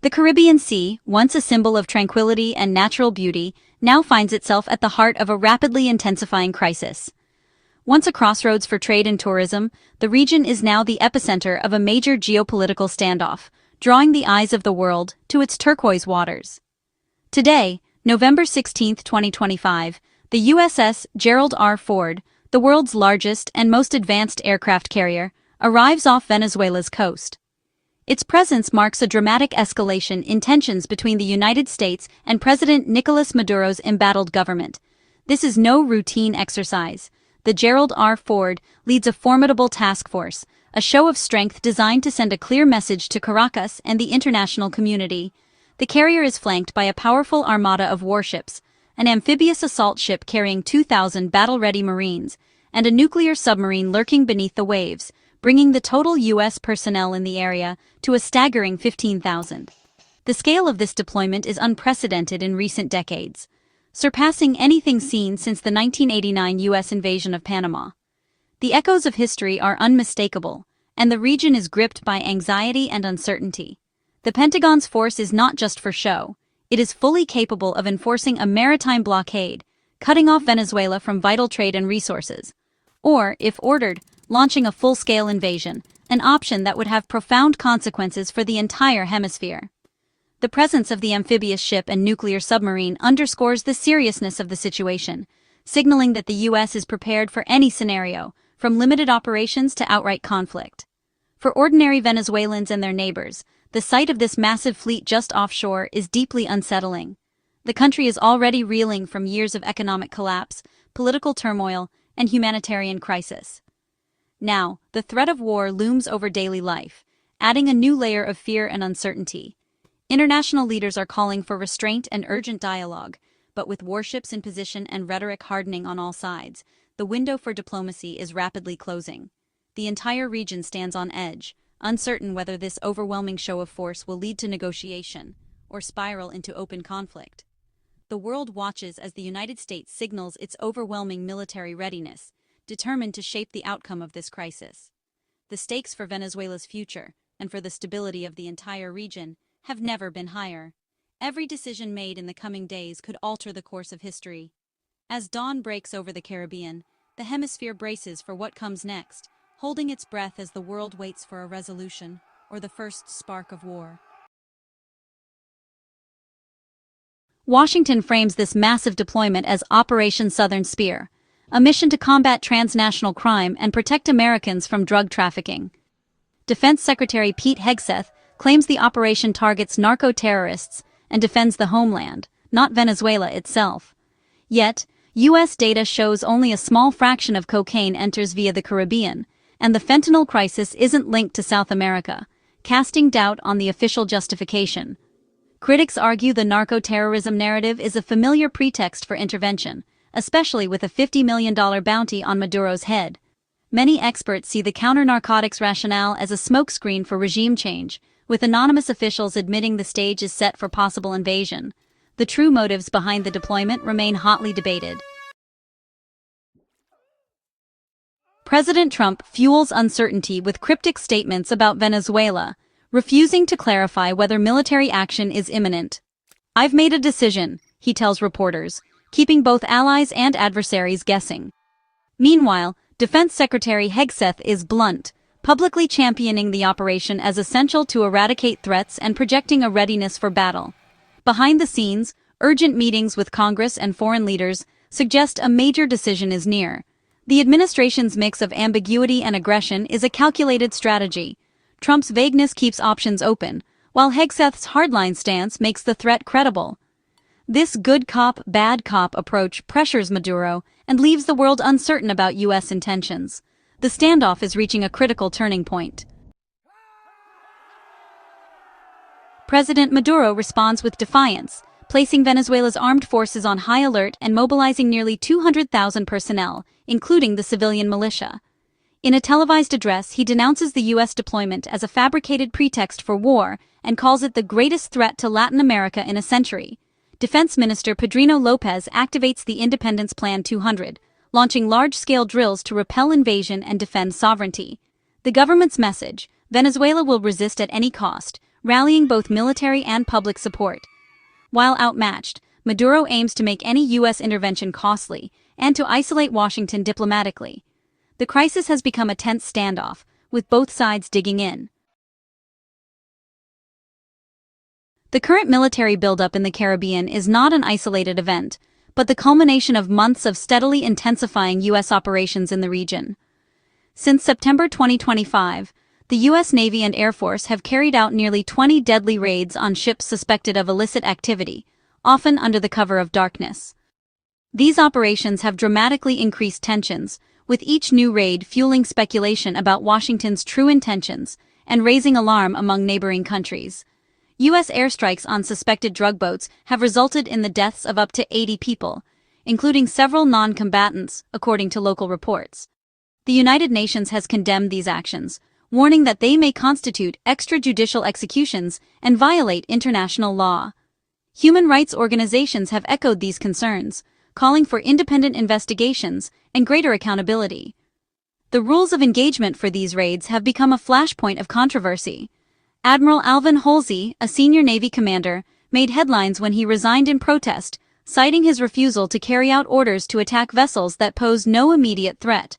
The Caribbean Sea, once a symbol of tranquility and natural beauty, now finds itself at the heart of a rapidly intensifying crisis. Once a crossroads for trade and tourism, the region is now the epicenter of a major geopolitical standoff, drawing the eyes of the world to its turquoise waters. Today, November 16, 2025, the USS Gerald R. Ford, the world's largest and most advanced aircraft carrier, arrives off Venezuela's coast. Its presence marks a dramatic escalation in tensions between the United States and President Nicolas Maduro's embattled government. This is no routine exercise. The Gerald R. Ford leads a formidable task force, a show of strength designed to send a clear message to Caracas and the international community. The carrier is flanked by a powerful armada of warships, an amphibious assault ship carrying 2,000 battle-ready Marines, and a nuclear submarine lurking beneath the waves, bringing the total U.S. personnel in the area to a staggering 15,000. The scale of this deployment is unprecedented in recent decades, surpassing anything seen since the 1989 U.S. invasion of Panama. The echoes of history are unmistakable, and the region is gripped by anxiety and uncertainty. The Pentagon's force is not just for show. It is fully capable of enforcing a maritime blockade, cutting off Venezuela from vital trade and resources, or, if ordered, launching a full-scale invasion, an option that would have profound consequences for the entire hemisphere. The presence of the amphibious ship and nuclear submarine underscores the seriousness of the situation, signaling that the U.S. is prepared for any scenario, from limited operations to outright conflict. For ordinary Venezuelans and their neighbors, the sight of this massive fleet just offshore is deeply unsettling. The country is already reeling from years of economic collapse, political turmoil, and humanitarian crisis. Now, the threat of war looms over daily life, adding a new layer of fear and uncertainty. International leaders are calling for restraint and urgent dialogue, but with warships in position and rhetoric hardening on all sides, the window for diplomacy is rapidly closing. The entire region stands on edge, uncertain whether this overwhelming show of force will lead to negotiation or spiral into open conflict. The world watches as the United States signals its overwhelming military readiness, determined to shape the outcome of this crisis. The stakes for Venezuela's future, and for the stability of the entire region, have never been higher. Every decision made in the coming days could alter the course of history. As dawn breaks over the Caribbean, the hemisphere braces for what comes next, holding its breath as the world waits for a resolution, or the first spark of war. Washington frames this massive deployment as Operation Southern Spear, a mission to combat transnational crime and protect Americans from drug trafficking. Defense Secretary Pete Hegseth claims the operation targets narco-terrorists and defends the homeland, not Venezuela itself. Yet, U.S. data shows only a small fraction of cocaine enters via the Caribbean, and the fentanyl crisis isn't linked to South America, casting doubt on the official justification. Critics argue the narco-terrorism narrative is a familiar pretext for intervention, especially with a $50 million bounty on Maduro's head. Many experts see the counter-narcotics rationale as a smokescreen for regime change, with anonymous officials admitting the stage is set for possible invasion. The true motives behind the deployment remain hotly debated. President Trump fuels uncertainty with cryptic statements about Venezuela, refusing to clarify whether military action is imminent. "I've made a decision," he tells reporters, keeping both allies and adversaries guessing. Meanwhile, Defense Secretary Hegseth is blunt, publicly championing the operation as essential to eradicate threats and projecting a readiness for battle. Behind the scenes, urgent meetings with Congress and foreign leaders suggest a major decision is near. The administration's mix of ambiguity and aggression is a calculated strategy. Trump's vagueness keeps options open, while Hegseth's hardline stance makes the threat credible. This good cop, bad cop approach pressures Maduro and leaves the world uncertain about U.S. intentions. The standoff is reaching a critical turning point. President Maduro responds with defiance, placing Venezuela's armed forces on high alert and mobilizing nearly 200,000 personnel, including the civilian militia. In a televised address, he denounces the U.S. deployment as a fabricated pretext for war and calls it the greatest threat to Latin America in a century. Defense Minister Pedrino Lopez activates the Independence Plan 200, launching large-scale drills to repel invasion and defend sovereignty. The government's message, Venezuela will resist at any cost, rallying both military and public support. While outmatched, Maduro aims to make any U.S. intervention costly and to isolate Washington diplomatically. The crisis has become a tense standoff, with both sides digging in. The current military buildup in the Caribbean is not an isolated event, but the culmination of months of steadily intensifying U.S. operations in the region. Since September 2025, the U.S. Navy and Air Force have carried out nearly 20 deadly raids on ships suspected of illicit activity, often under the cover of darkness. These operations have dramatically increased tensions, with each new raid fueling speculation about Washington's true intentions and raising alarm among neighboring countries. U.S. airstrikes on suspected drug boats have resulted in the deaths of up to 80 people, including several non-combatants, according to local reports. The United Nations has condemned these actions, warning that they may constitute extrajudicial executions and violate international law. Human rights organizations have echoed these concerns, calling for independent investigations and greater accountability. The rules of engagement for these raids have become a flashpoint of controversy. Admiral Alvin Halsey, a senior Navy commander, made headlines when he resigned in protest, citing his refusal to carry out orders to attack vessels that pose no immediate threat.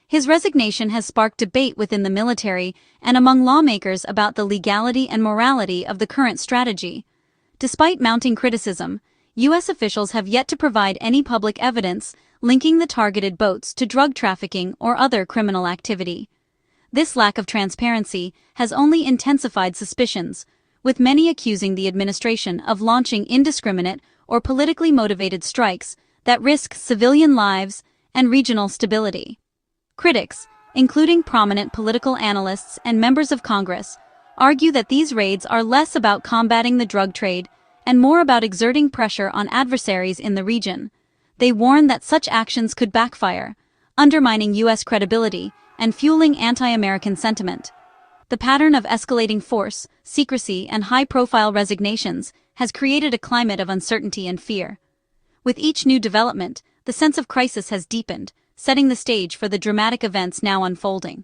His resignation has sparked debate within the military and among lawmakers about the legality and morality of the current strategy. Despite mounting criticism, U.S. officials have yet to provide any public evidence linking the targeted boats to drug trafficking or other criminal activity. This lack of transparency has only intensified suspicions, with many accusing the administration of launching indiscriminate or politically motivated strikes that risk civilian lives and regional stability. Critics, including prominent political analysts and members of Congress, argue that these raids are less about combating the drug trade and more about exerting pressure on adversaries in the region. They warn that such actions could backfire, undermining U.S. credibility and fueling anti-American sentiment. The pattern of escalating force, secrecy, and high-profile resignations has created a climate of uncertainty and fear. With each new development, the sense of crisis has deepened, setting the stage for the dramatic events now unfolding.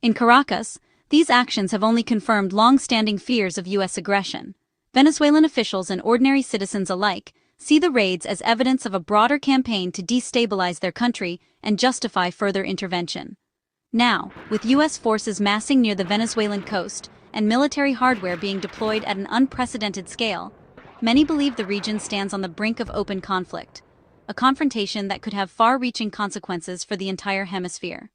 In Caracas, these actions have only confirmed long-standing fears of U.S. aggression. Venezuelan officials and ordinary citizens alike see the raids as evidence of a broader campaign to destabilize their country and justify further intervention. Now, with U.S. forces massing near the Venezuelan coast and military hardware being deployed at an unprecedented scale, many believe the region stands on the brink of open conflict, a confrontation that could have far-reaching consequences for the entire hemisphere.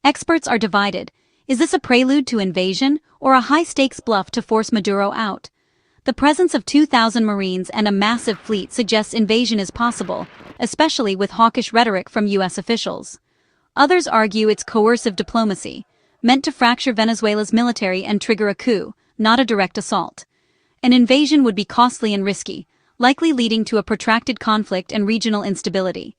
Experts are divided. Is this a prelude to invasion or a high-stakes bluff to force Maduro out? The presence of 2,000 Marines and a massive fleet suggests invasion is possible, especially with hawkish rhetoric from U.S. officials. Others argue it's coercive diplomacy, meant to fracture Venezuela's military and trigger a coup, not a direct assault. An invasion would be costly and risky, likely leading to a protracted conflict and regional instability.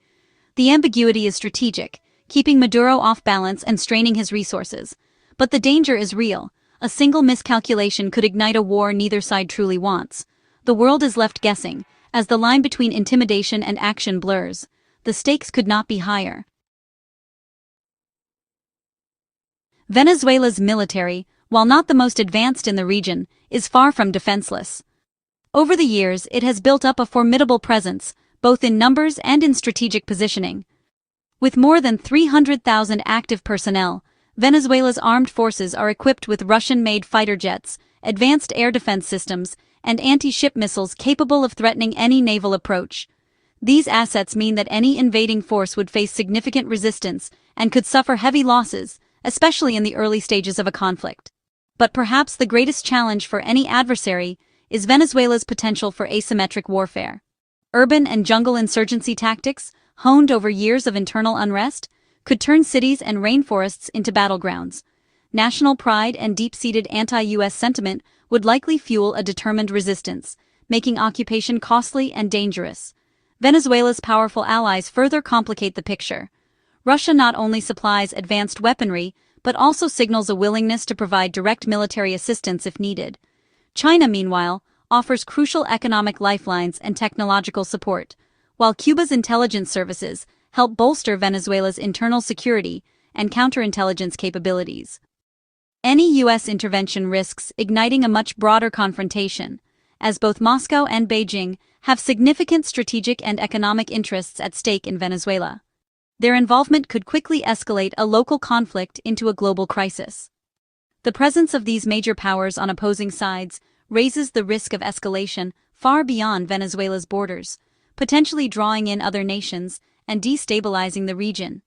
The ambiguity is strategic, keeping Maduro off balance and straining his resources. But the danger is real. A single miscalculation could ignite a war neither side truly wants. The world is left guessing, as the line between intimidation and action blurs. The stakes could not be higher. Venezuela's military, while not the most advanced in the region, is far from defenseless. Over the years, it has built up a formidable presence, both in numbers and in strategic positioning. With more than 300,000 active personnel, Venezuela's armed forces are equipped with Russian-made fighter jets, advanced air defense systems, and anti-ship missiles capable of threatening any naval approach. These assets mean that any invading force would face significant resistance and could suffer heavy losses, especially in the early stages of a conflict. But perhaps the greatest challenge for any adversary is Venezuela's potential for asymmetric warfare. Urban and jungle insurgency tactics, honed over years of internal unrest, could turn cities and rainforests into battlegrounds. National pride and deep-seated anti-U.S. sentiment would likely fuel a determined resistance, making occupation costly and dangerous. Venezuela's powerful allies further complicate the picture. Russia not only supplies advanced weaponry, but also signals a willingness to provide direct military assistance if needed. China, meanwhile, offers crucial economic lifelines and technological support, while Cuba's intelligence services help bolster Venezuela's internal security and counterintelligence capabilities. Any U.S. intervention risks igniting a much broader confrontation, as both Moscow and Beijing have significant strategic and economic interests at stake in Venezuela. Their involvement could quickly escalate a local conflict into a global crisis. The presence of these major powers on opposing sides raises the risk of escalation far beyond Venezuela's borders, potentially drawing in other nations and destabilizing the region.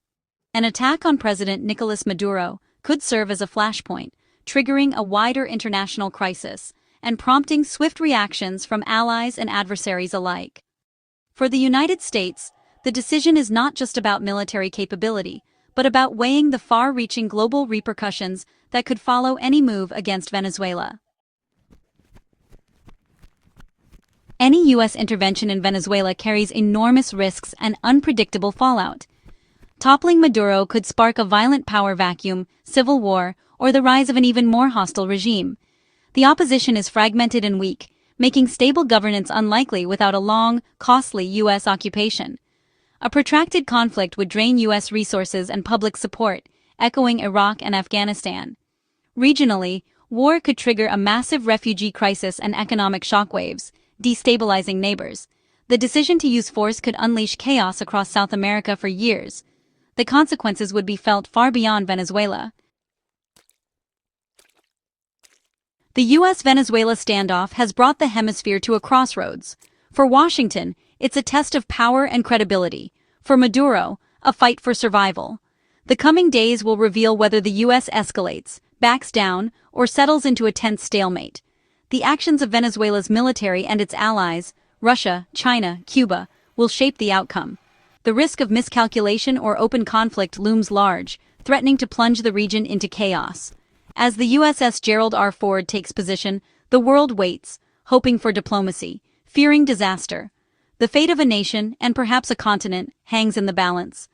An attack on President Nicolas Maduro could serve as a flashpoint, triggering a wider international crisis and prompting swift reactions from allies and adversaries alike. For the United States, the decision is not just about military capability, but about weighing the far-reaching global repercussions that could follow any move against Venezuela. Any U.S. intervention in Venezuela carries enormous risks and unpredictable fallout. Toppling Maduro could spark a violent power vacuum, civil war, or the rise of an even more hostile regime. The opposition is fragmented and weak, making stable governance unlikely without a long, costly U.S. occupation. A protracted conflict would drain U.S. resources and public support, echoing Iraq and Afghanistan. Regionally, war could trigger a massive refugee crisis and economic shockwaves, destabilizing neighbors. The decision to use force could unleash chaos across South America for years. The consequences would be felt far beyond Venezuela. The U.S.-Venezuela standoff has brought the hemisphere to a crossroads. For Washington, it's a test of power and credibility. For Maduro, a fight for survival. The coming days will reveal whether the U.S. escalates, backs down, or settles into a tense stalemate. The actions of Venezuela's military and its allies, Russia, China, Cuba, will shape the outcome. The risk of miscalculation or open conflict looms large, threatening to plunge the region into chaos. As the USS Gerald R takes position, the world waits, hoping for diplomacy, fearing disaster. The fate of a nation, and perhaps a continent, hangs in the balance.